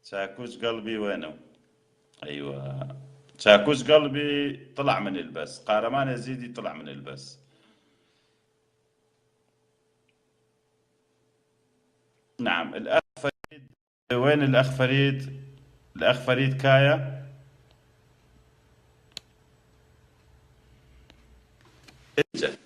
شاكوش قلبي وينه؟ ايوه، شاكوش قلبي طلع من البس، قهرمان يزيدي طلع من البس. نعم الاخ فريد. وين الاخ فريد؟ الاخ فريد كايا اجا.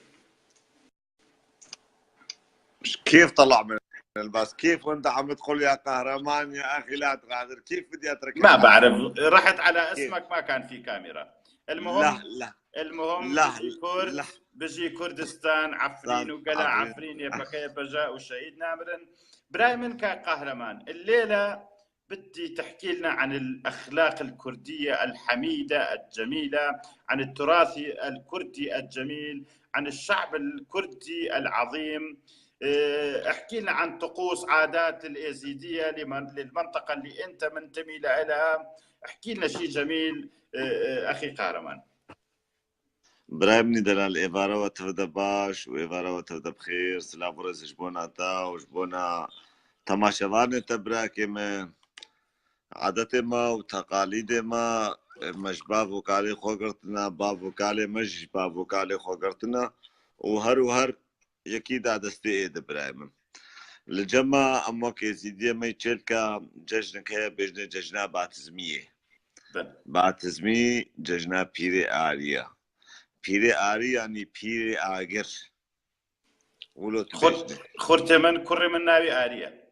كيف طلع من الباص؟ كيف وانت عم تقول يا قهرمان يا اخي لا تغادر؟ كيف بدي اترك ما الباص؟ بعرف، رحت على كيف؟ اسمك ما كان في كاميرا. لا المهم، لا لا بيجي كرد، لا بيجي كردستان عفرين وقلع عفرين. عفرين يا بكي بجاء وشهيد نامرن برايمن كقهرمان. الليلة بدي تحكي لنا عن الأخلاق الكردية الحميدة الجميلة، عن التراث الكردي الجميل، عن الشعب الكردي العظيم. احكي لنا عن طقوس عادات الإيزيدية للمنطقة اللي أنت منتمي لها. احكي لنا شيء جميل أخي قهرمان. برايمني دلال ايفارا وتفدا باش وايفارا وتفدا بخير سلافورز جبونا تا وجبونا تماشوان تبراكي من عادت ما وتقاليد ما مش باب وكالي خوغرتنا باب وكالي مش باب وكالي خوغرتنا وهر يكي دا دستي ايد برايمن لجمع امك يزيدية ما يتشلكا ججنك هي بجنة ججنا باتزمية باتزمي ججنا بيري آريا بيري آريا يعني بيري آجر ولو تبجنة خورتي من كري من ناوي آريا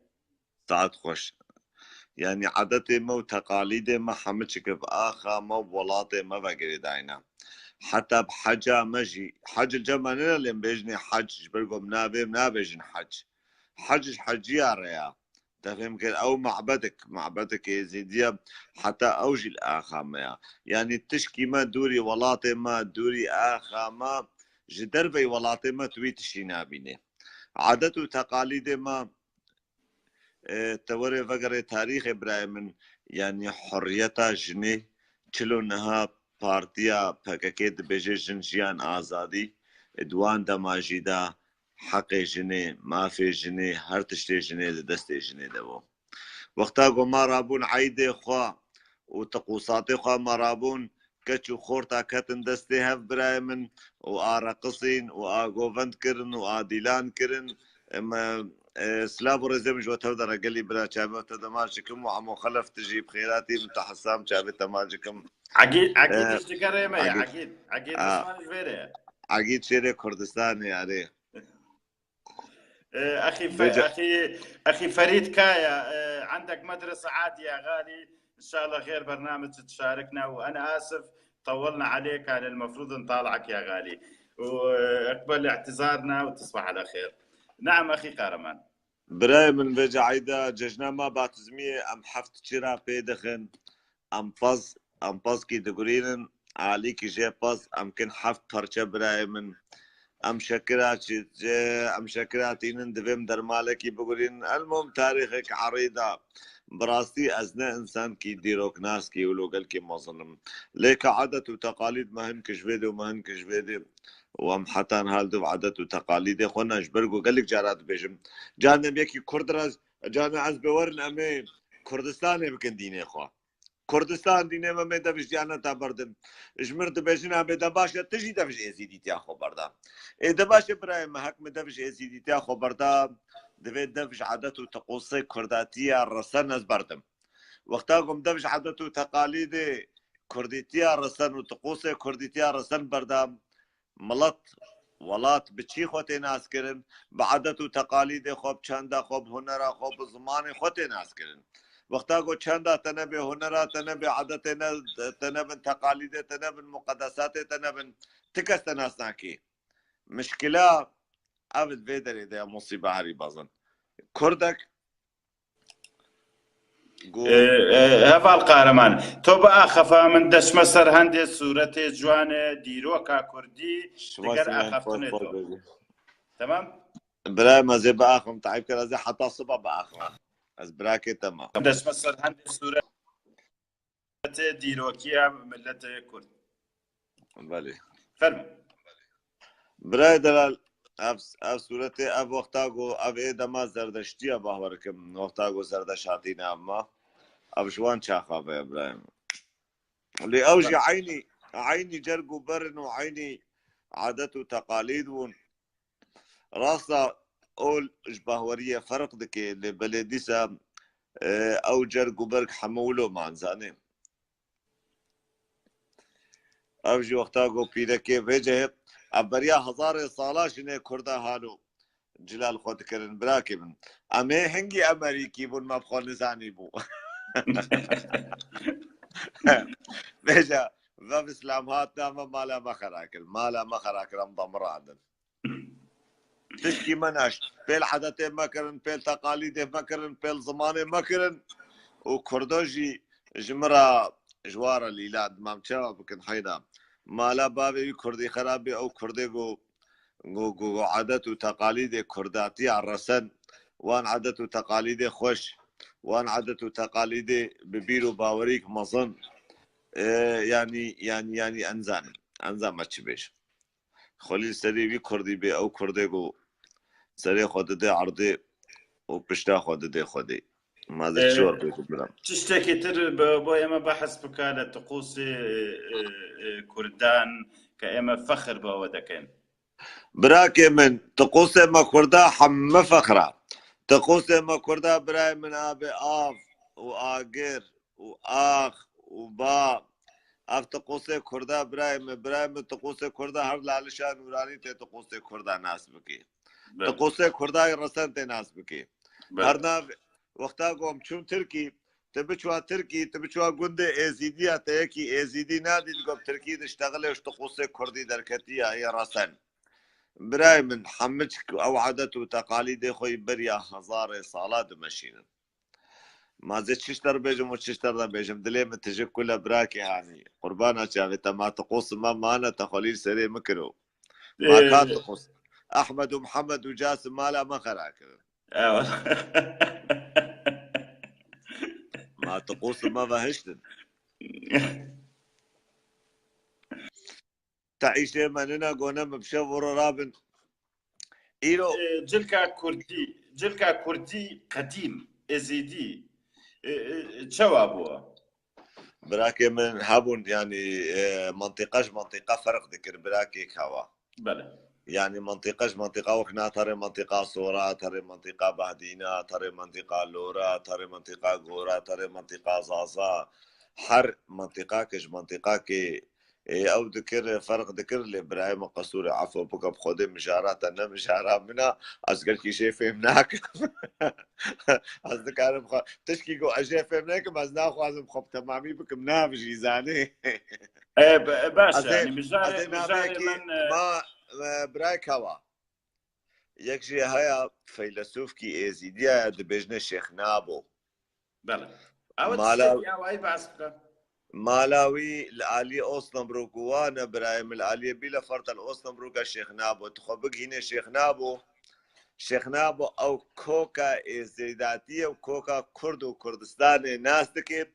ساعد خوش يعني عادتي ما وتقاليدي ما حمتشك بآخا ما بولاتي ما بقري داينا حتى بحجة مجي حج الجمانين اللي بيجني حج جبرقو منابجن حج حجية ريا تفهم كده او معبدك يزيدية حتى اوجي الاخا ما يعني تشكي ما دوري ولاتي ما دوري اخا ما جدربي ولاتي ما تويت الشينابيني عادته وتقاليد ما توري فقري تاريخ ابراهيم يعني حريتا جني چلو نها بارتيا پککید بجه جنجيان آزادي دوان دماجيدا حق جني مافي جني هر تشتي جني دست جني دو وقتا گو ما رابون عيدي خوا وتقوصاتي خوا ما رابون كچو خورتا كتن دستي هف برايمن وآرقصين وآغوفند كرن وآديلان كرن سلاب ورزم جو تودر قالي بلا شابه تدماجكم وعمو خلف تجيب خيراتي متحسام شابه تماجكم عقيد اشتكر ما عقيد آه اسمعني فيري عقيد شيري كردستان يعني اخي فريد كايا، عندك مدرسة عادي يا غالي، ان شاء الله غير برنامج تشاركنا. وانا اسف طولنا عليك، كان المفروض نطالعك يا غالي، واقبل اعتذارنا وتصبح على خير. نعم اخي قهرمان. براي من بيجا عيدا ججنا ما باتزمية ام حفت شرا بيدخن ام باز كي دقرينن عليكي جي باز ام كن حفت فرشا براي من ام شكرات إنن دفهم در مالكي بقولين المهم تاريخك عريضة براستي أزنا إنسان كي ديروك ناس كي ولو قال كي مظلم ليك عادة وتقاليد ما هن كشفيدي وما هن كشفيدي وام حتى هالدو عادة وتقاليد خونا جبرقو قال لك جارات بيجم جانا بيكي كردراز جانا عز بورن أمين كردستان بكن ديني خوا كردستان دينه ما دفش دیانه تا بردم جمرد بجنا بده باشه تجي دفش ازیدی تیا خو بردا اذا باشه برای محک دفش ازیدی تیا خو بردا دوید دفش عادت و طقوسي كرداتية رسن از بردم وقتا قم دفش عادت و تقاليد كرديتية رسن و طقوسي كرديتية رسن بردم ملط ولات بچی خوتي ناس کرن بعادت و تقالید خوب چنده خوب هنر خوب زمان خوتي ناس کرن وقتا کو چندا تنبه هنرات تنبه عادت تنبه تقاليد تنبه مقدسات تنبه تكست ناس ناكي مشكلة أبد بيدر إذا مصيبة هاري بازن كردك هفا القهرمان تو بقى خفا من دش مسر هندي صورتي جوانه ديروكا كردي دقر اخفتني تو تمام براي ما زي بآخم تعيب كده زي حتى الصبح بآخم از براكي تمام دش مسر هندي صورتي ديروكيا ملت كرد بله فرمو براي دلال اف صورتي اف وقتاگو اف ايدا ما زردشتيا باوركم وقتاگو زردشاتينا اما ابشوان شاخه يا ابراهيم اللي اوجي عيني جرق وبرن وعيني عادات وتقاليد راسا اول اشباهوريه فرق دكي اللي بلديسا او جرق وبرق حمولو معنزاني اوجي وقتا گو پیرکه وجه ابریا هزار سالاش نه کرده هالو جلال خود کرن براكي من امي هنگي امريكي بون ما بخون نزاني بو بيجا ما بسلام هاتنا مالا ما خراكل ام ضمرادن تشكي مناش بيل حدثي مكرن بيل تقاليدي مكرن بيل زماني مكرن وكردوجي جمرة جوار الإيلاد ما مشاو بكن حيدا مالا بابي كردي خرابي او كردي جو عادات وتقاليد كرداتي عرسن وان عادات وتقاليد خوش وان عادات وتقاليد ببيرو باوريك مظن يعني انزان ما تشبيش خليل سري بي كردي بي او كردي جو سري خود دي عرضي وبشتا خود دي خودي ما زلت شور بيكو بلام تشتكي تر بو اما بحث بكالة طقوس كردان كاما فخر بو دكين براكي من طقوس ما كردا حم فخرة طقوس ما كردا براي من ابي اف واجر واخ وبا اف طقوس كردا براي من طقوس كردا هر لالشان نوراني ته طقوس كردا ناس بكي طقوس كردا رسن ته ناس بكي هرنا وقتا قوم چون تركي تبچوا گنده ازیدی تا کی ازیدی نادید گفت ترکی تشتغلش طقوس كردي دركتي هي رسن براي من حمجك او عادات وتقاليد خوي بريا هزار صالات مشينا ما زيت ششتر بيجم وششتر بيجم دلي من تجي كلها براكي يعني قربانا شافي ما تقوس ما انا تخليل سري مكرو ما كان تقوس احمد ومحمد وجاسم مالا ما خراك ما تقوس ما بهشتن تعيش مننا قونا بشور رابن إيرو جلكا كردي قديم ازيدي شوابوا براكي من هابون يعني منطقة فرق ذكر براكي كوا بلى يعني منطقة وكنا ترى منطقة صورة ترى منطقة بهدينا ترى منطقة لورا ترى منطقة غورا ترى منطقة زازا حر منطقة كي او ذكر فرق ذكر لابراهيم قصور عفوا بك بخودي مشارات انا مشارة منا ازقل كي شيء فهمناك ازدك انا تشكي جو اجي فهمناك بس ناخذ لازم خب تمامي بك منافج يزاني باشا يعني مجاري من ما برايك هوا يكشي هيا فيلسوف كي ازيديا دبجنا شيخ نابو بلى مالاوي الالي اوسلم بروكوانا برايم الالي بلا فرط الاوسلم بروكا شيخ نابو تخبق هنا شيخ نابو او كوكا ازيداتيه وكوكا كرد وكردستان ناس دكي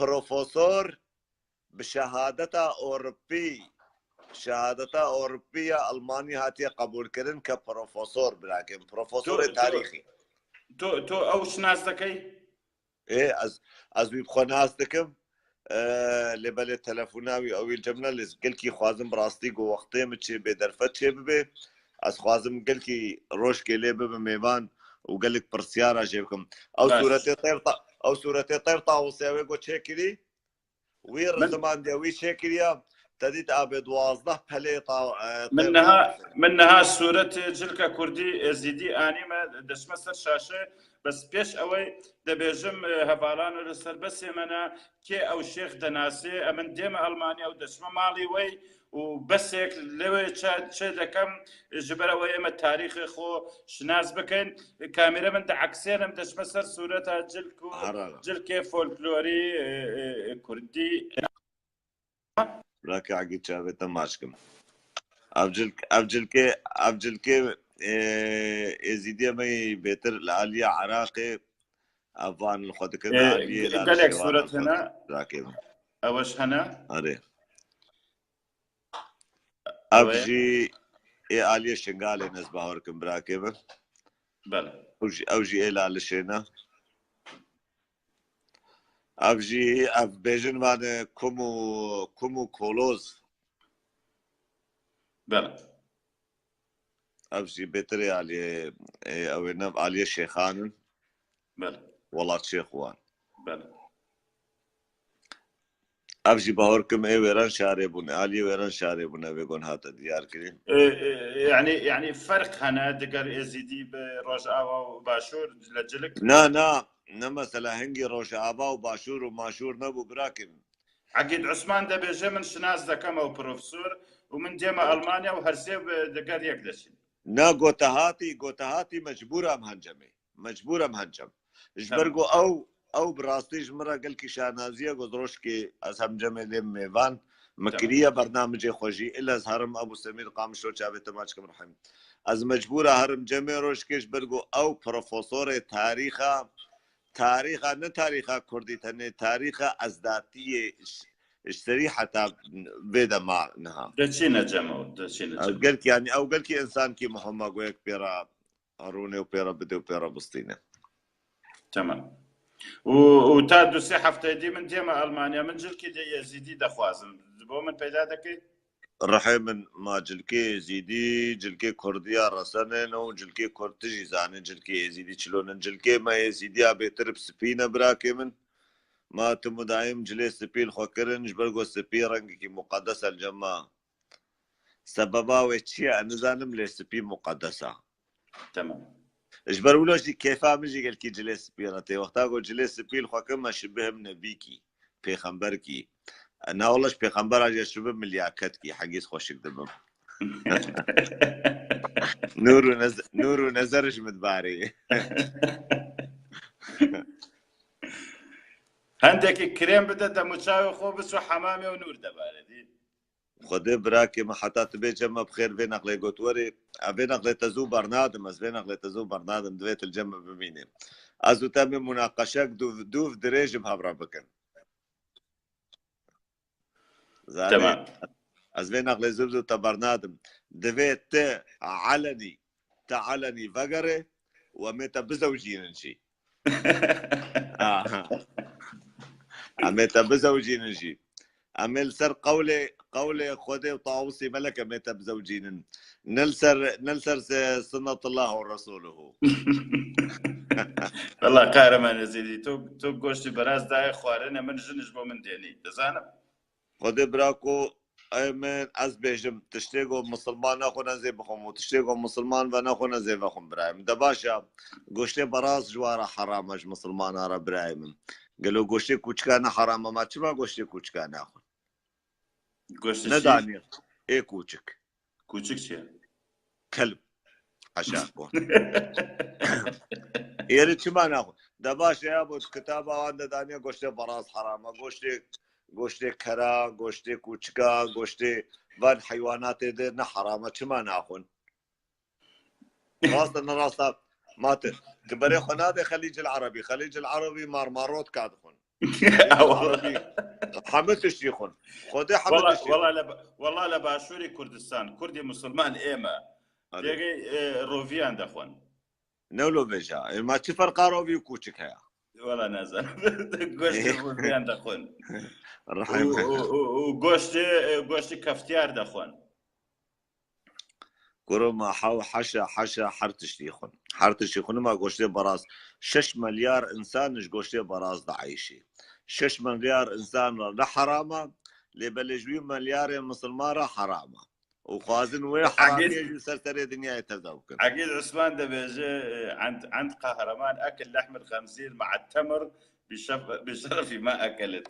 بروفيسور بشهادة أوروبية ألمانيا هاتي قبول كرن كبروفيسور براكن بروفيسور تاريخي تو أوش ناس دكي؟ إيه از بيبخو ناس دكم لبل تلفوناوي أو الجملة لزقلكي خوازم براستي قو وقتي متشي بدرفت شي ببي از خوازم قلكي روش كي لي ببي ميبان وقلك برسيارة جيبكم أو سورتي طيرطة وسيوي قو تشيكلي وير زمان ديوي شكريا تديت ابد وازده بليطا منها سورة جلكا كردي زيدي انيما دشمه سر شاشه بس بيش اوي دبيجم هفالان ولسر بس يمنا كي او شيخ دناسي امن ديما المانيا ودشمه مالي وي وبس هيك لوي تشي دكم جبر ويما التاريخ خو شناس بكن كاميرا من عكسين دشمه سر سورة جلكي فولكلوري كردي لك عقيد شافت ماشكم افجلك ازيديا مي بيتر العالية عراقي افان الخدك العالية لا قال لك صورة هنا راكب اوش هنا اري افجي عالية شنغالي نسبة هوركم براكب بلى اوجي الى لشينا افجي اف بيجن وانا كومو كولوز بله افجي بيتري علي او نب علي شيخان بله والله شيخوان بله افجي باوركم ويران شاربون علي ويران شاربون بيقون هات ديار كريم يعني فرق هنا دقر ازيدي برجعه وباشور لجلك نا مثلا هنجي روش ابا وباشور وماشور نبو براكن عقيد عثمان ده بيجي من شناس ده كما وبروفيسور ومن ديما المانيا وهرسيب دقر يقدش نا قوتهاتي مجبورة مهنجمي مجبورة مهنجم جبرقو او براستي جمرة قال كي شانازية قدروش كي اسهم جمي لم ميفان مكرية برنامج خوجي الا هرم ابو سمير قامشو شابه تماشكم رحم از مجبورة هرم جمي روش كيش برقو او بروفيسور تاريخا نه تاريخا كردي تنه تاريخا ازداتية اشتري حتى بيدا مع نها دشينا جمو دشينا جمو قلت يعني او قلت انسان كي محمد قويك بيرا هاروني وبيرا بدي وبيرا بسطينه تمام وتادو سي حفته دي من ديما المانيا من جلكي دي يزيدي دخوازم بو من پیدا دكي رحي من ما جلكي زيدي جلكي كرديا رسنن و جلكي كردجي زاني جلكي زيدي چلونن جلكي ما يزيدي ابي ترب سبينا براكي من ما تمدايم جلي سبيل خوكرن جبرغو سبي رنگي مقدسه الجماعه سببا وشيا نزانم لسبي مقدسه تمام اجبر ولوش كيفا مجي قال كي جلس بيرتي وقتا قول جلس بيل خاكم ما شبه من نبيكي پیغمبركي انا والله پیغمبر اجي شبه من لياقتكي حقيس خوشك دبم نور نظرش متباري هندك كريم بدا دموچاوي خوبس وحمامي ونور دباردي خدي براكي ما حتى تبي جمع بخير بين اقلي قوتوري بين اقلي تزو برنادم از بين اقلي تزو برنادم دويت الجمع بميني ازو تم مناقشك دوف دريج بهبرا بكن تمام از بين اقلي زبزو تبرنادم دويت علني فقري وميتا بزوجين اميتا بزوجين اميل سر قولي خودي وطاوسي ملك اميتا بزوجين نلسر سنة الله ورسوله والله قهرمان يا سيدي تو قوشتي براز داي خوارنا من جنج بو من ديني تزانم خودي براكو ايمن از بيجم تشتيقو مسلمان اخونا زي بخم وتشتيقو مسلمان وانا اخونا زي بخم برايم دباشا قوشتي براز جوارا حرامج مسلمان ارى برايم قالوا قوشتي كوچكانا حرام ما تشما قوشتي كوچكانا اخو قوشتي نداني ايه كوچك كوچك شي كلب حشاكو يريد شما ناخذ دباشا يا ابو كتابه عند دانيا قوشتي براز حرام قوشتي كرا قوشتي كوچكا قوشتي فان حيوانات دي حرامه شما ناخذ خاصة ان راسا مات تبري خنادي خليج العربي مارماروت كادخن العربي حمد الشيخون خدي حمد الشيخون والله لباشوري كردستان كردي مسلمان ايما تيجي روفيان دخون نولو بيجا ما تفر قاروبي وكوتشك هيا والله نازل قوشتي روفيان دخون الرحيم وقوشتي كفتيار دخون كرو ما حشا حرت شيخون ما قوشتي براس 6 مليار انسان نش قوشتي براس ضعيشي 6 مليار انسان لا حرامه لبلجوي مليار مسلمان حرامه وخازن وين حراميه جو سرسري دنيا يتذوقن عقيد عثمان ده بيجي عند قهرمان اكل لحم الخنزير مع التمر بشرفي ما اكلت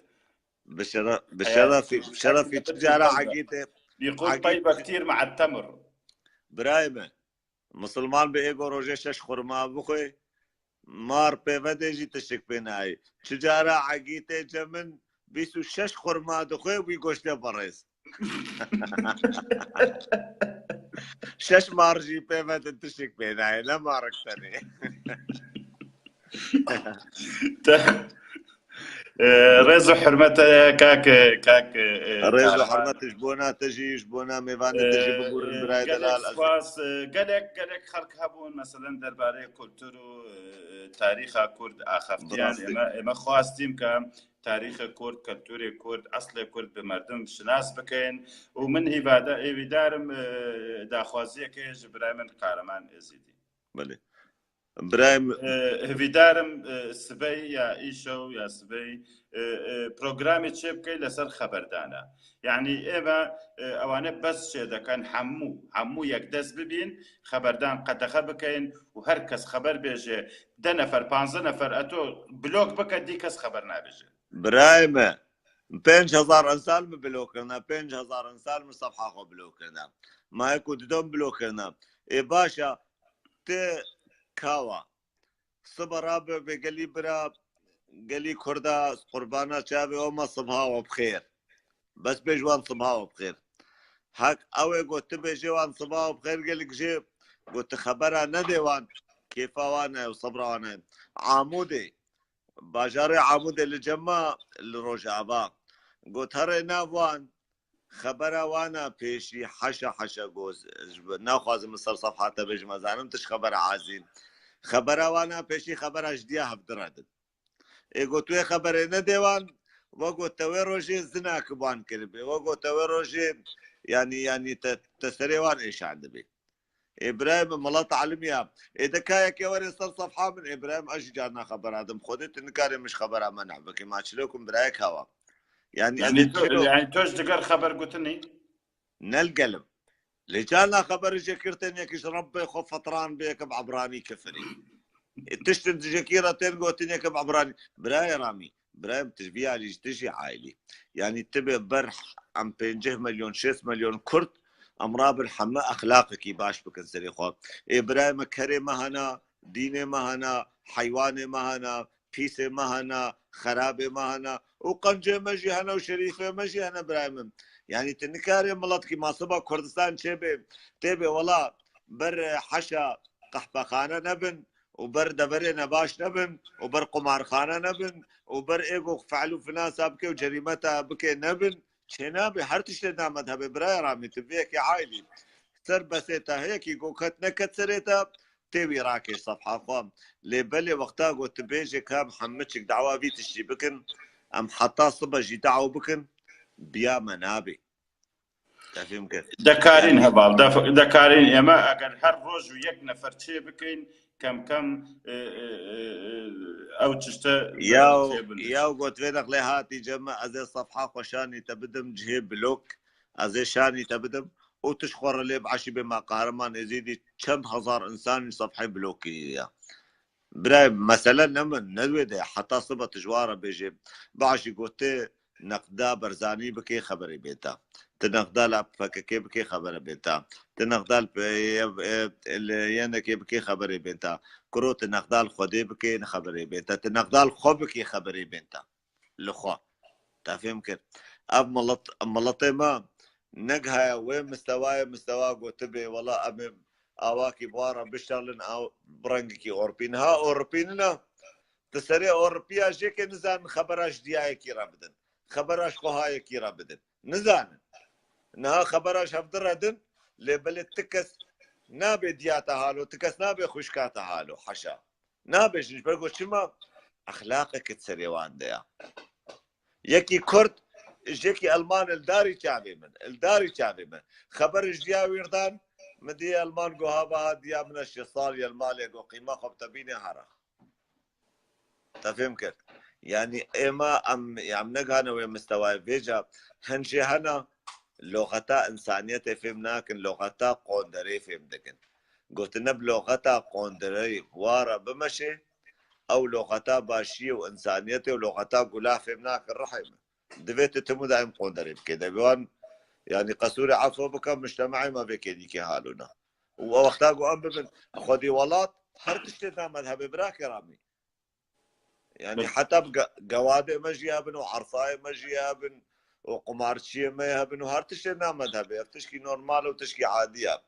بشرفي تجارة عقيدة بيقول طيبة كثير مع التمر برايمه مسلمان بيجو روجه 6 خرما بخوي مار بيفدجي تشك بيناي تجارة عقيدة جمن بيسو 6 خرما دخوي ويقوش له بريس 6 مارجي بيفد تشك بيناي لا مارك ثاني ريزو حرمته كاك ريزو حرمته جبونا تجي جبونا ميفان تجي بقول البراي دلال اساس قالك خلق هبون مثلا درباره كولتور و تاريخ كرد اخفتيان اما خواستيم ك تاریخ کورد کەلتوری کورد ئەسڵی کورد بە مردم شناس بکەین و من هیوادارم داخوازیەکەی ji برای من قارەمان ئێزیدی بله برایم هەویدارم سبەی یا ئیشە و یا سبەی پرۆگرامی چێ بکەیت لەسەر خەبەردانە یعنی ئێمە ئەوانە بەس چێ دەکەن هەموو یەکدەست ببین خەبەردان قەتەخە بکەین و هەر کەس خەبەر بێژێ 10 نەفەر 15 نەفەر ئەتۆ بلۆک بکە دی کەس خەبەر نابێژێ برايمه 5000 انسان بلوك کرنا 5000 انسان من صفحه خو بلوك کرنا ما يكون دوم بلوك کرنا اي باشا تي كاوا صبراب بقلي برا قلي كردا قربانا شابي وما صبها وبخير بس بيجوان صبها وبخير هاك اوي قلت بيجوان صبها وبخير قال جيب قلت خبرها نديوان كيف وانا وصبرا وانا عامودي باجاري عمود اللي جمع الرجعبا قلت هري نافوان خبره وانا بيشي حشا جوز ناخذ مصر صفحات بجمع زانمتش خبره عازين خبره وانا بيشي خبره جديها بدردن قلت وي خبره نديوان وقلت وي روجي زنا كبان كربي وقلت وي روجي يعني تسريوان ايش عندبي ابراهيم ملط علميا اذا كايك وري صار صفحه من ابراهيم ايش جانا خبر هذا خذت انكاري مش خبر منع بكي ما شلوكم برايك هوا يعني توش دقر خبر قلتني نالقلب اللي جانا خبر جكرتين يكش ربي خف فطران بيك بعبراني كفري تشتد جكيرتين قلتين يك بعبراني براي رامي برايم تجبيه علي تجي عائلي يعني تبي برح عم بينجه مليون 6 مليون كرد امراب الحما اخلاقك باش بكن سريخو ابراهيم كريم مهنا دين مهنا حيوان مهنا بيس مهنا خراب مهنا وقنجه مجي هنا وشريفه مجي هنا ابراهيم يعني تنكاري ملط كي ما صبا كردستان شبه تبي والله بر حشا قحبخانه نبن وبر دبري نباش نبن وبر قمارخانه نبن وبر ايجو فعلوا في ناس بكي وجريمتها بكي نبن شنابي هرتش لنا مذهب براي رامي تبيك يا عائلي سر بسيتا هيك يقوكت نكت سريتا تبي راكي صفحة خوام لبلي وقتها قلت بيجي كام حمتشك دعوة بي تشتي بكن ام حطا صبا جي دعوة بكن بيا منابي تفهم كيف دكارين يعني هبال دكارين اما اگر هر روز يك نفر چه بكين كم او تشتا ياو قلت فينك لي هاتي جمع ازي صفحة خوشاني تبدم جهيب بلوك ازي شاني تبدم وتشخور اللي بعشي بما قهرمان يزيدي كم هزار انسان صفحة بلوكي براي مثلا نمن ندوي حتى صبة جوارة بيجي بعشي قلت نقدا برزاني بكي خبري بيتا تنقدال فككي بكي خبري بيتا تنقدال ينكي بكي خبري بيتا كروت نقدال خدي بكي خبري بيتا تنقدال خو بكي خبري بيتا لخوا تفهم كيف اب ملطي ما نقها وين مستوى قلت بي والله امم اواكي بوارا بشتغلن او برنجكي اوربين ها اوربيننا تسري اوربيا جيك نزان خبراش دياي كيرا بدن خبراش قهاي كيرا بدن نزان انها خبراش هفدردن لبل تكس نابي دياتا هالو تكس نابي خشكاتا هالو حشا نابي جنجبرقو شما اخلاقك تسري وانديا يكي كرد جيكي المان الداري شعبي من خبر جديا ويردان مدي المان قهابا ديا من الشصال يا المال يقو قيمة خب تبيني هرا تفهم كيف يعني اما ام نقهنا ويا مستوى فيجا هنجي هنا لغتا انسانية فهمنا كن لغتا قوندري فهمتكن قلت نب لغتا قوندري وارا بمشي او لغتا باشي وانسانيتي ولغتا قلاه فهمنا كن رحمه دفيت تمو دايم قوندري بكده بيوان يعني قصوري عفو بك مجتمعي ما بك يديك حالنا ووقتها قوام بمن خذي ولات هرتش لنا مذهب براك رامي يعني حتى قوادي مجيابن وعرصاي مجيابن وقمارشيه ما يهبن وهرتش لنا مذهب يفتشكي نورمال وتشكي عاديه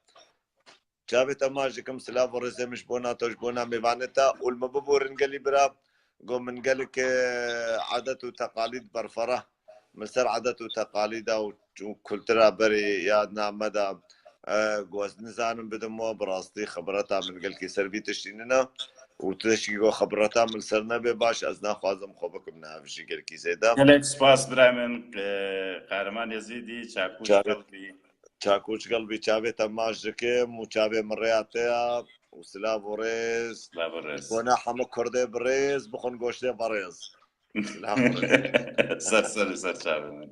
جابت اماجي كم سلاف ورزه مش بونا توش بونا ميفانتا والمببور نقلي برا قوم من قالك عادات وتقاليد برفره مسر عادات وتقاليد وكلترا بري يادنا مدى قوز نزانم بدمو براستي خبرتها من قلكي سربي تشتيننا وتشكي خبرتها من سرنا باش ازنا خوازم خوبك بنا في شكل كي سيدا gelek spas برای قهرمان يزيدي چاکوش چاوي قلبي چاكوش قلبي چاوي تماش جكيم وچاوي مرياتيا وسلا بوريز لا برس وانا حمو كردي بريز بخون قوشتي بريز سلا بوريز سر چاوي من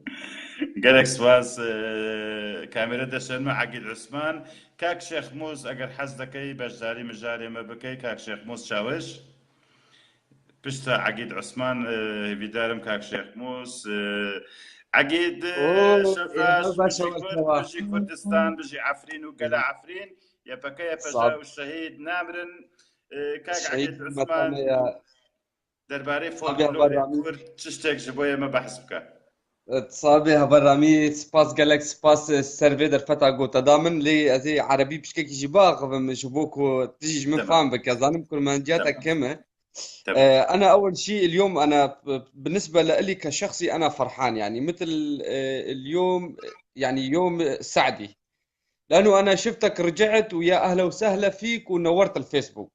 gelek spas كاميرا دشن مع عقيل عثمان كاك شيخ موس اگر حز دكي بجاري مجاري ما بكي كاك شيخ موس شاوش پشت عقيد عثمان بدارم كاك شيخ موس عقيد اوه يا شفاش باشا بجي كرد والشوا بجي كردستان بجي عفرين وقلا عفرين يا بكا يا بجا صعب والشهيد نامرن كاك عقيد الشهيد مثلا عثمان يا درباري صابي فولكلوري هبرامي كرد تشتاك جبوية ما بحس بك صابي هبرامي سباس جالك سباس السيرفي در فتا قوتا دامن لي ازي عربي بشكل جباغ جبوك تجي من تمام فاهم بك يا زلمه كل ما جاتك تمام كلمه تمام انا اول شيء اليوم انا بالنسبه لي كشخصي انا فرحان يعني مثل اليوم يعني يوم سعدي لانه انا شفتك رجعت ويا اهلا وسهلا فيك ونورت الفيسبوك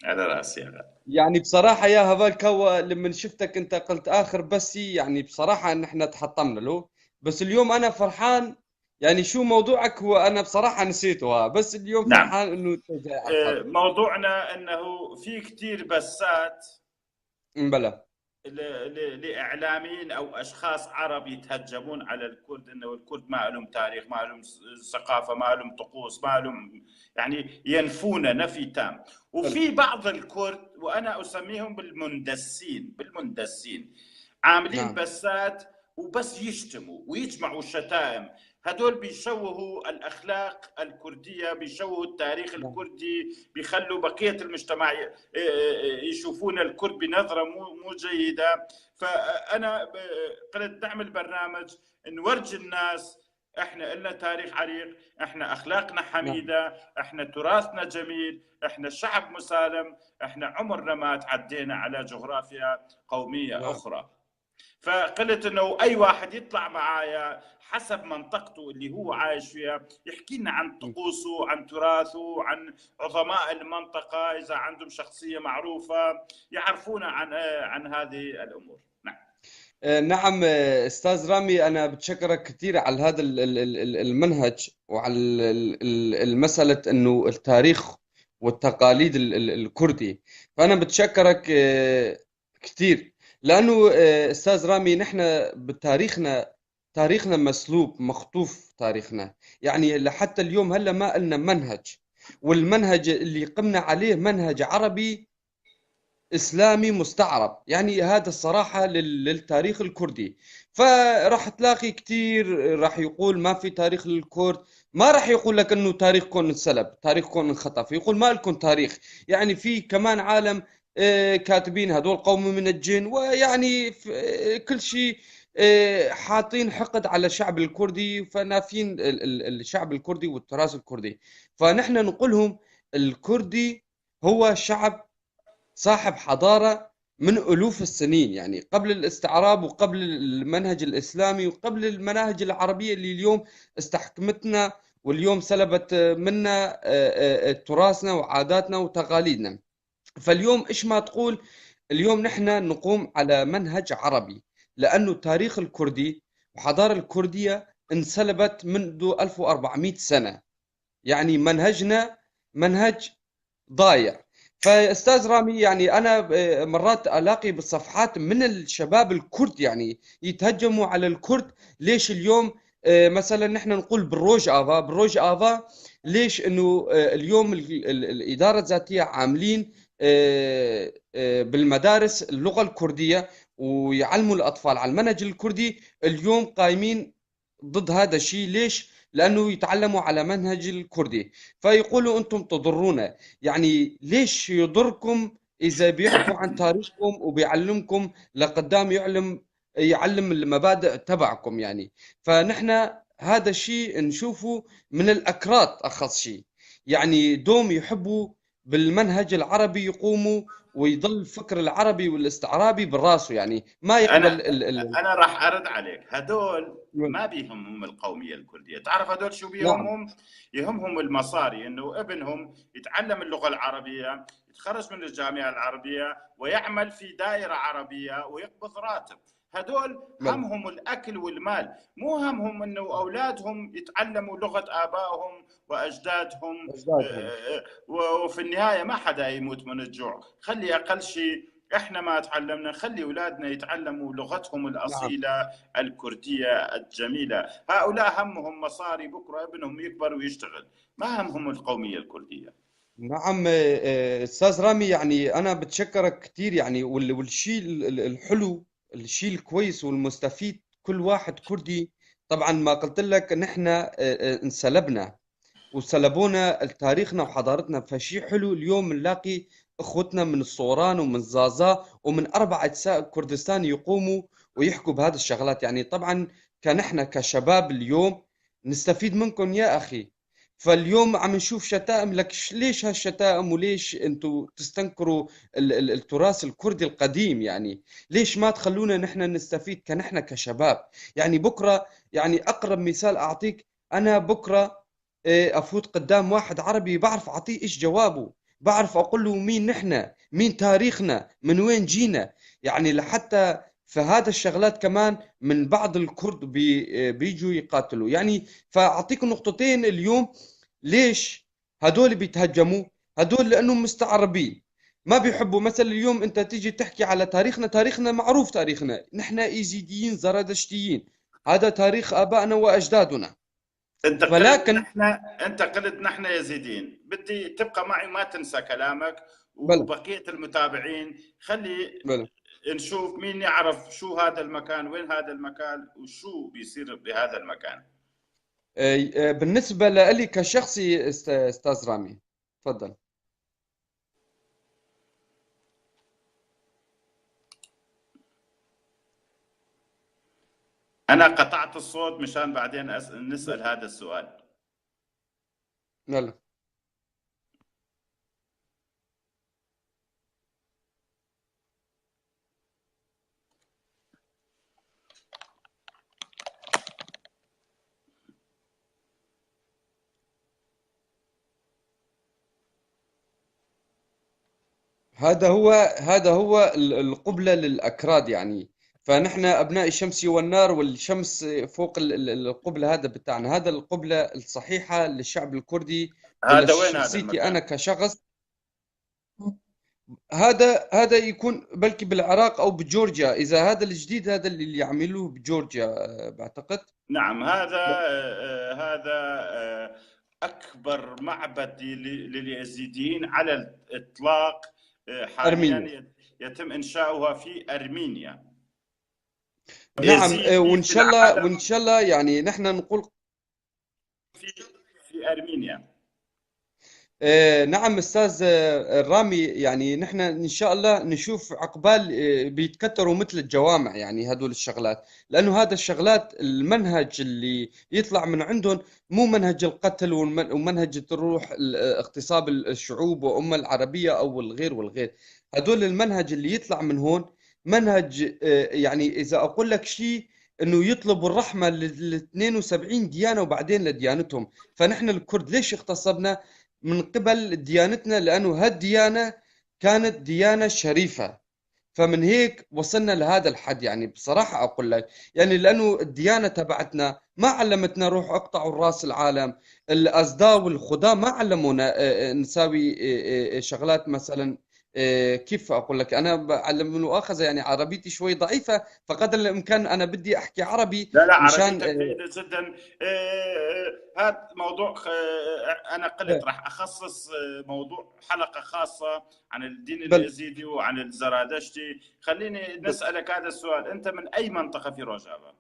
على راسي يا غالي يعني بصراحة يا هذا الكوا لما شفتك انت قلت اخر بسي يعني بصراحة ان احنا تحطمنا له بس اليوم انا فرحان يعني شو موضوعك هو انا بصراحة نسيته بس اليوم نعم فرحان انه انت جاي على الخط موضوعنا انه في كتير بسات بلا لاعلاميين او اشخاص عرب يتهجمون على الكرد انه الكرد ما لهم تاريخ ما لهم ثقافه ما لهم طقوس ما لهم يعني ينفون نفي تام بلا وفي بعض الكرد وانا اسميهم بالمندسين عاملين نعم بسات وبس يشتموا ويجمعوا الشتائم هدول بيشوهوا الاخلاق الكرديه بيشوهوا التاريخ نعم الكردي بيخلوا بقيه المجتمع يشوفون الكرد بنظره مو جيده فانا قلت نعمل برنامج نورجي الناس احنا لنا تاريخ عريق احنا اخلاقنا نعم حميده احنا تراثنا جميل احنا شعب مسالم احنا عمرنا ما تعدينا على جغرافيا قوميه نعم اخرى فقلت انه اي واحد يطلع معايا حسب منطقته اللي هو عايش فيها يحكي لنا عن طقوسه عن تراثه عن عظماء المنطقه اذا عندهم شخصيه معروفه يعرفونا عن هذه الامور نعم نعم استاذ رامي انا بتشكرك كثير على هذا المنهج وعلى المسألة انه التاريخ والتقاليد الكردي فانا بتشكرك كثير لانه استاذ رامي نحن بتاريخنا تاريخنا مسلوب مخطوف تاريخنا يعني لحتى اليوم هلا ما قلنا منهج والمنهج اللي قمنا عليه منهج عربي إسلامي مستعرب يعني هذا الصراحة للتاريخ الكردي فراح تلاقي كتير راح يقول ما في تاريخ للكرد ما راح يقول لك انه تاريخكم انسلب تاريخكم انخطف يقول ما لكم تاريخ يعني في كمان عالم كاتبين هذول قوم من الجن ويعني كل شيء حاطين حقد على الشعب الكردي فنافين الشعب الكردي والتراث الكردي فنحن نقولهم الكردي هو شعب صاحب حضارة من ألوف السنين يعني قبل الاستعراب وقبل المنهج الإسلامي وقبل المناهج العربية اللي اليوم استحكمتنا واليوم سلبت منا تراثنا وعاداتنا وتقاليدنا فاليوم إيش ما تقول اليوم نحن نقوم على منهج عربي لأنه التاريخ الكردي وحضارة الكردية انسلبت منذ 1400 سنة يعني منهجنا منهج ضايع فاستاذ رامي يعني انا مرات الاقي بالصفحات من الشباب الكرد يعني يتهجموا على الكرد ليش اليوم مثلا نحن نقول بالروج افا ليش انه اليوم الاداره الذاتيه عاملين بالمدارس اللغه الكرديه ويعلموا الاطفال على المنهج الكردي اليوم قايمين ضد هذا الشيء ليش لانه يتعلموا على منهج الكردي فيقولوا انتم تضرونا يعني ليش يضركم اذا بيحكوا عن تاريخكم وبيعلمكم لقدام يعلم المبادئ تبعكم يعني فنحن هذا الشيء نشوفه من الاكراد اخص شيء يعني دوم يحبوا بالمنهج العربي يقوموا ويضل الفكر العربي والاستعرابي بالراسه، يعني ما انا يقبل انا راح ارد عليك. هدول ما بيهمهم القوميه الكرديه. تعرف هدول شو نعم. بيهمهم؟ يهمهم المصاري، انه ابنهم يتعلم اللغه العربيه، يتخرج من الجامعه العربيه ويعمل في دائره عربيه ويقبض راتب. هدول بل همهم الاكل والمال، مو همهم انه اولادهم يتعلموا لغه ابائهم واجدادهم. أجدادهم. وفي النهايه ما حدا يموت من الجوع. خلي اقل شيء احنا ما تعلمنا، خلي اولادنا يتعلموا لغتهم نعم. الاصيله الكرديه الجميله. هؤلاء همهم مصاري، بكره ابنهم يكبر ويشتغل، ما همهم القوميه الكرديه. نعم. أستاذ رامي، يعني أنا بتشكرك كثير، يعني والشيء الحلو، الشيء الكويس والمستفيد، كل واحد كردي طبعا ما قلت لك نحن انسلبنا وسلبونا تاريخنا وحضارتنا، فشيء حلو اليوم نلاقي اخوتنا من الصوران ومن زازا ومن اربع اجزاء كردستان يقوموا ويحكوا بهذه الشغلات. يعني طبعا كان احنا كشباب اليوم نستفيد منكم يا اخي. فاليوم عم نشوف شتائم، لك ليش هالشتائم؟ وليش انتم تستنكروا التراث الكردي القديم؟ يعني ليش ما تخلونا نحن نستفيد كنحن كشباب؟ يعني بكره، يعني اقرب مثال اعطيك، انا بكره افوت قدام واحد عربي بعرف اعطيه ايش جوابه، بعرف اقول له مين نحن، مين تاريخنا، من وين جينا. يعني لحتى فهذا الشغلات كمان من بعض الكرد بيجوا يقاتلوا يعني. فاعطيك نقطتين اليوم. ليش هدول بيتهجموا؟ هدول لانهم مستعربين، ما بيحبوا. مثلا اليوم انت تيجي تحكي على تاريخنا، تاريخنا معروف، تاريخنا نحن ايزيديين زرادشتيين، هذا تاريخ ابائنا واجدادنا. انت قلت فلكن نحن انت قلت نحن يزيدين. بدي تبقى معي، ما تنسى كلامك، بلى وبقيه المتابعين خلي بلى نشوف مين يعرف شو هذا المكان، وين هذا المكان، وشو بيصير بهذا المكان. بالنسبة لي كشخصي، أستاذ رامي، تفضل. انا قطعت الصوت مشان بعدين نسال هذا السؤال. يلا. هذا هو القبلة للأكراد يعني. فنحن أبناء الشمس والنار، والشمس فوق القبلة هذا بتاعنا، هذا القبلة الصحيحة للشعب الكردي هذا وين هذا ولشخصيتي أنا المكان؟ كشخص. هذا يكون بلكي بالعراق أو بجورجيا، إذا هذا الجديد، هذا اللي يعملوه بجورجيا بعتقد. نعم، هذا اكبر معبد لليزيديين على الاطلاق. أرمينيا. حاليا يتم انشاؤها في ارمينيا. نعم. يزيدي وإن في شاء الله، العالم وإن شاء الله يعني نحن نقول. في في ارمينيا. نعم أستاذ رامي، يعني نحن إن شاء الله نشوف عقبال بيتكتروا مثل الجوامع، يعني هدول الشغلات، لأنه هذا الشغلات المنهج اللي يطلع من عندهم مو منهج القتل ومنهج الروح اغتصاب الشعوب وأمة العربية أو الغير والغير. هدول المنهج اللي يطلع من هون منهج، يعني إذا أقول لك شيء، انه يطلبوا الرحمه لل 72 ديانه وبعدين لديانتهم. فنحن الكرد ليش اغتصبنا من قبل ديانتنا؟ لأنه هالديانة كانت ديانة شريفة، فمن هيك وصلنا لهذا الحد. يعني بصراحة أقول لك، يعني لأنه الديانة تبعتنا ما علمتنا روح اقطعوا الراس العالم. الأزداء والخدام ما علمونا نساوي شغلات مثلا. كيف أقول لك، أنا بعلم من مؤاخذة، يعني عربيتي شوي ضعيفة، فقدر الإمكان أنا بدي أحكي عربي لا لا، مشان عربيتك جيدة جدا. هذا موضوع أنا قلت راح أخصص موضوع حلقة خاصة عن الدين بل اليزيدي وعن الزرادشتي. خليني نسألك هذا السؤال، أنت من أي منطقة في روجافا؟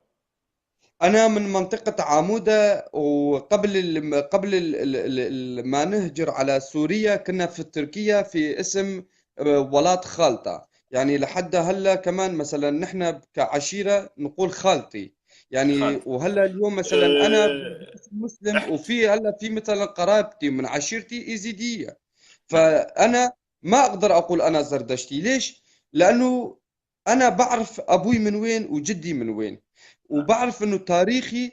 أنا من منطقة عمودة، وقبل ما نهجر على سوريا كنا في تركيا في اسم ولاد خالطة. يعني لحد هلا كمان مثلا نحن كعشيرة نقول خالتي يعني. خالد. وهلا اليوم مثلا أنا أه، باسم مسلم، احكي. وفي هلا في مثلا قرابتي من عشيرتي إيزيدية. نعم. فأنا ما أقدر أقول أنا زردشتي. ليش؟ لأنه أنا بعرف أبوي من وين وجدي من وين، وبعرف إنه تاريخي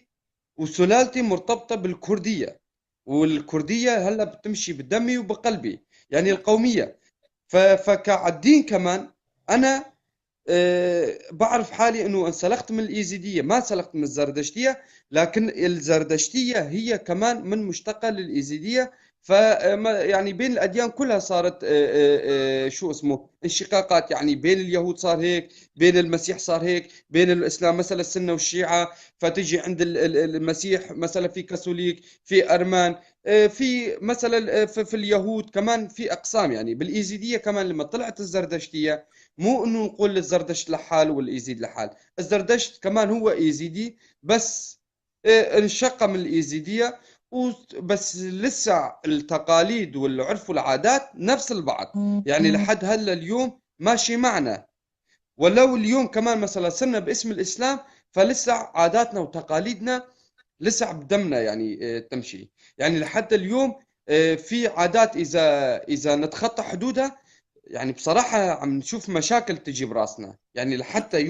وسلالتي مرتبطة بالكردية، والكردية هلا بتمشي بدمي وبقلبي، يعني نعم. القومية. فكعدين كمان أنا بعرف حالي انه انسلخت من الايزيديه، ما انسلخت من الزردشتيه، لكن الزردشتيه هي كمان من مشتقه للايزيديه. ف يعني بين الاديان كلها صارت شو اسمه انشقاقات، يعني بين اليهود صار هيك، بين المسيح صار هيك، بين الاسلام مثلا السنه والشيعه، فتجي عند المسيح مثلا في كاثوليك، في ارمان، في مثلا في اليهود كمان في اقسام. يعني بالايزيديه كمان لما طلعت الزردشتيه، مو انه نقول الزردشت لحال والايزيد لحال، الزردشت كمان هو ايزيدي، بس انشق من الايزيدية. بس لسه التقاليد والعرف والعادات نفس البعض، يعني لحد هلا اليوم ماشي معنا. ولو اليوم كمان مثلا صرنا باسم الاسلام، فلسه عاداتنا وتقاليدنا لسه بدمنا، يعني تمشي. يعني لحد اليوم في عادات اذا نتخطى حدودها، يعني بصراحة عم نشوف مشاكل تجي براسنا، يعني لحتى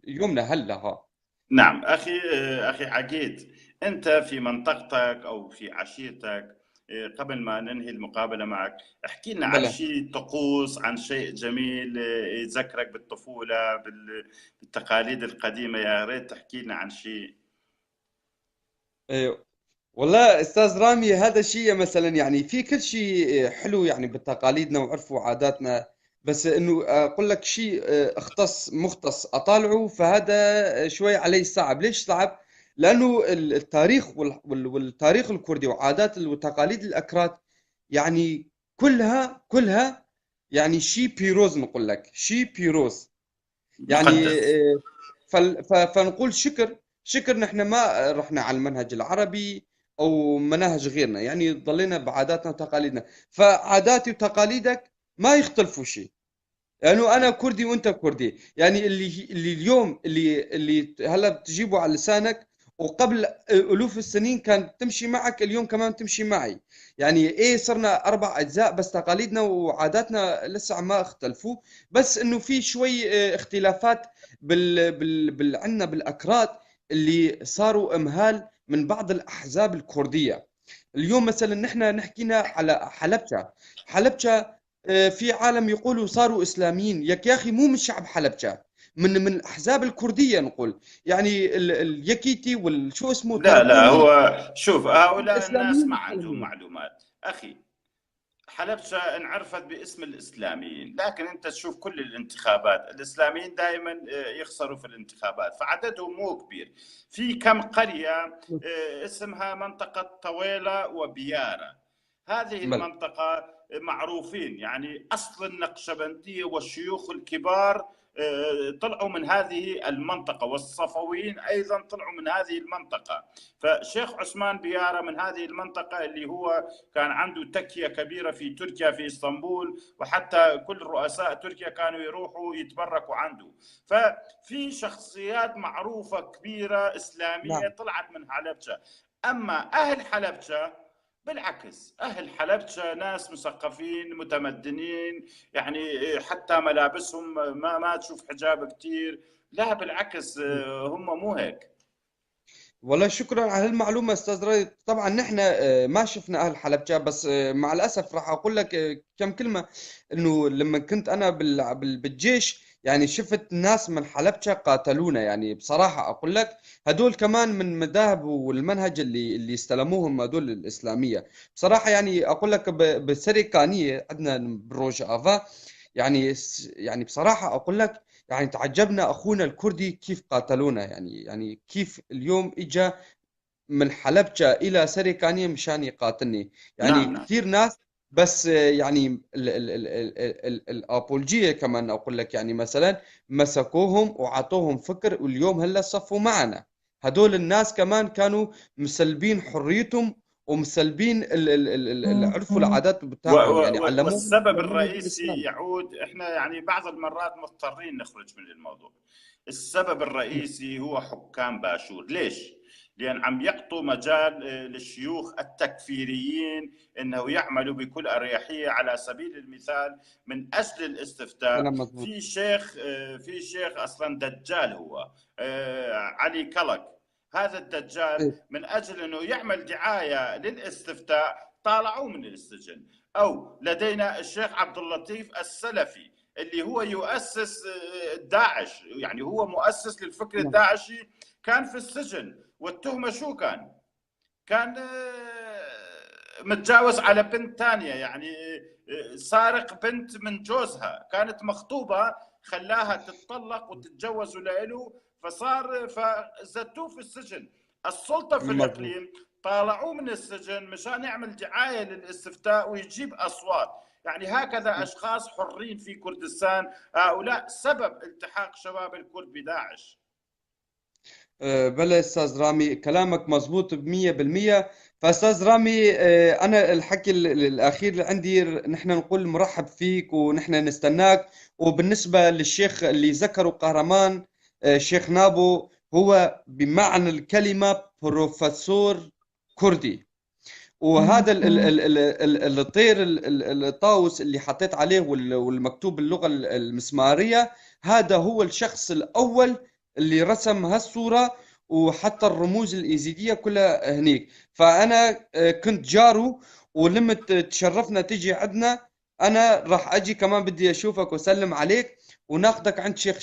يومنا هلا ها. نعم أخي، أخي عقيد، أنت في منطقتك أو في عشيرتك، قبل ما ننهي المقابلة معك احكي لنا عن بلى. شيء طقوس، عن شيء جميل يذكرك بالطفولة، بالتقاليد القديمة. يا ريت تحكي لنا عن شيء. إيه، والله استاذ رامي، هذا الشيء مثلا يعني في كل شيء حلو يعني بتقاليدنا وعرف وعاداتنا، بس انه اقول لك شيء مختص اطالعه، فهذا شوي علي صعب. ليش صعب؟ لانه التاريخ والتاريخ الكردي وعادات وتقاليد الاكراد، يعني كلها يعني شيء بيروز، نقول لك شيء بيروز. يعني مقدس. فنقول شكر نحن ما رحنا على المنهج العربي او مناهج غيرنا، يعني ضلينا بعاداتنا وتقاليدنا. فعاداتي وتقاليدك ما يختلفوا شيء، لانه انا كردي وانت كردي. يعني اللي اليوم اللي هلا بتجيبه على لسانك، وقبل الوف السنين كانت تمشي معك، اليوم كمان تمشي معي. يعني ايه، صرنا اربع اجزاء بس تقاليدنا وعاداتنا لسه ما اختلفوا. بس انه في شوي اختلافات عندنا بالاكراد، اللي صاروا امهال من بعض الاحزاب الكرديه. اليوم مثلا نحن نحكينا على حلبشة. في عالم يقولوا صاروا اسلاميين، يا اخي مو من شعب حلبشة، من الاحزاب الكرديه نقول. يعني اليكيتي والشو اسمه لا لا، تراكمي، هو شوف، هؤلاء الناس ما الاسلاميين عندهم حالهم. معلومات أخي. حلبشة انعرفت باسم الإسلاميين، لكن أنت تشوف كل الانتخابات الإسلاميين دائما يخسروا في الانتخابات، فعددهم مو كبير. في كم قرية اسمها منطقة طويلة وبيارة. هذه بلى. المنطقة معروفين، يعني أصل النقشبندية والشيوخ الكبار طلعوا من هذه المنطقة، والصفويين أيضا طلعوا من هذه المنطقة. فشيخ عثمان بيارة من هذه المنطقة، اللي هو كان عنده تكية كبيرة في تركيا في اسطنبول، وحتى كل رؤساء تركيا كانوا يروحوا يتبركوا عنده. ففي شخصيات معروفة كبيرة إسلامية نعم. طلعت من حلبشة. أما أهل حلبشة بالعكس، أهل حلبشة ناس مثقفين متمدنين، يعني حتى ملابسهم ما تشوف حجاب كتير. لا بالعكس، هم مو هيك. والله شكرا على هالمعلومة أستاذ رائد. طبعا نحن ما شفنا أهل حلبجة، بس مع الأسف راح أقول لك كم كلمة. إنه لما كنت أنا بالجيش، يعني شفت ناس من حلبجة قاتلونا. يعني بصراحة أقول لك هدول كمان من مذاهب والمنهج اللي استلموهم هدول الإسلامية. بصراحة يعني أقول لك بسريكانية عندنا بروج آفا، يعني بصراحة أقول لك يعني تعجبنا أخونا الكردي كيف قاتلونا. يعني كيف اليوم إجا من حلبجة إلى سريكانية مشان يقاتلني. يعني نعم نعم. كثير ناس، بس يعني الأبولجية كمان أقول لك، يعني مثلا مسكوهم وعطوهم فكر، واليوم هلا صفوا معنا. هدول الناس كمان كانوا مسلبين حريتهم، ومسلبين العرف والعادات بتاعهم، يعني والسبب علموهم الرئيسي بالإسلام. يعود، احنا يعني بعض المرات مضطرين نخرج من الموضوع. السبب الرئيسي هو حكام باشور. ليش؟ لأن عم يعطوا مجال للشيوخ التكفيريين أنه يعملوا بكل أريحية. على سبيل المثال من أجل الاستفتاء كلام مضبوط. في شيخ أصلا دجال، هو علي كلك. هذا الدجال من أجل أنه يعمل دعاية للاستفتاء طالعوه من السجن. أو لدينا الشيخ عبد اللطيف السلفي اللي هو يؤسس داعش، يعني هو مؤسس للفكر الداعشي، كان في السجن. والتهمة شو كان متجاوز على بنت ثانية، يعني سارق بنت من جوزها، كانت مخطوبة، خلاها تتطلق وتتجوز له، فزتوه في السجن. السلطة في الإقليم طالعوه من السجن مشان يعمل دعاية للاستفتاء ويجيب أصوات. يعني هكذا أشخاص حرين في كردستان، هؤلاء سبب التحاق شباب الكرد بداعش. بلى أستاذ رامي، كلامك مزبوط ب100%. فأستاذ رامي، أنا الحكي الأخير اللي عندي، نحن نقول مرحب فيك ونحن نستناك. وبالنسبة للشيخ اللي ذكره قهرمان، الشيخ نابو هو بمعنى الكلمة بروفيسور كردي. وهذا الطير الطاووس اللي حطيت عليه والمكتوب باللغة المسمارية، هذا هو الشخص الأول اللي رسم هالصورة وحتى الرموز الإيزيدية كلها هنيك. فأنا كنت جاره، ولما تشرفنا تجي عندنا أنا راح أجي كمان، بدي أشوفك وأسلم عليك وناخدك عند شيخ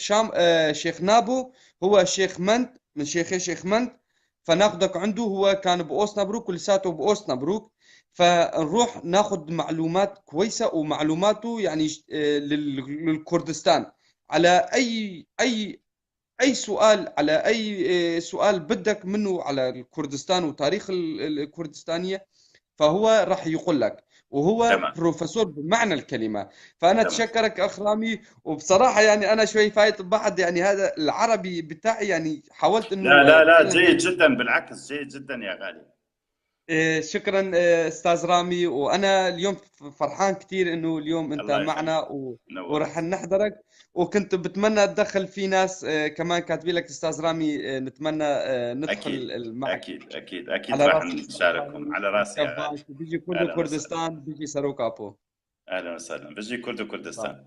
شيخ نابو، هو شيخ منت من شيخ منت. فناخدك عنده، هو كان بأوسنابروك ولساته بأوسنابروك. فنروح ناخد معلومات كويسة ومعلوماته يعني للكردستان على أي سؤال، على أي سؤال بدك منه على الكردستان وتاريخ الكردستانية، فهو راح يقول لك. وهو تمام. بروفيسور بمعنى الكلمة. فأنا تمام. أتشكرك أخ رامي. وبصراحة يعني أنا شوي فايت ببعض، يعني هذا العربي بتاعي يعني حاولت إنه لا جيد جدا، بالعكس جيد جدا يا غالي. شكرا استاذ رامي. وانا اليوم فرحان كثير انه اليوم انت الله يخليك، معنا نورت. ورح نحضرك. وكنت بتمنى تدخل في ناس كمان كاتبين لك استاذ رامي، نتمنى ندخل اكيد معك. اكيد على راح راسي نشاركهم، على راسي يا غالي. بيجي كردو اهلا وسهلا، كردستان، بيجي سروكابو. اهلا وسهلا، بيجي كردو كردستان.